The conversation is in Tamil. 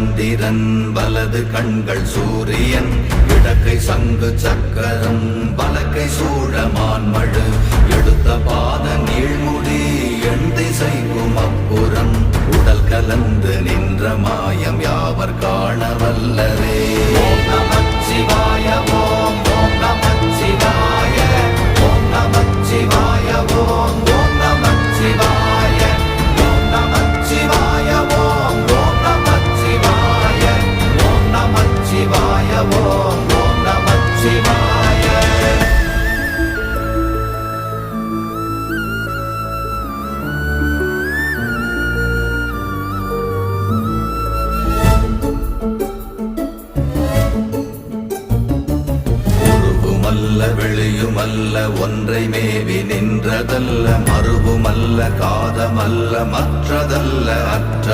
சந்திரன் வலது கண்கள் சூரியன் இடக்கை சங்கு சக்கரம் வலக்கை சூழமான்மழு எடுத்த பாத நீழ்முடி எண் திசைக்கும் அப்புறம் உடல் கலந்து நின்ற மாயம் யாவர் காண வல்லரே. ஓம் நமச்சிவாய ஓம் ஓம் நமச்சிவாய ஓம் நமச்சிவாய ஓம் ஓம் நமச்சிவாய ஓம் நமச்சிவாய ஓம் ஓம் நமச்சிவாய ஓம் நமச்சிவாய ஓம் ஓம் நமச்சிவாய. வெளியுமல்ல ஒன்றை மேவி நின்றதல்ல மறுவுமல்ல காதமல்ல மற்றதல்ல அற்ற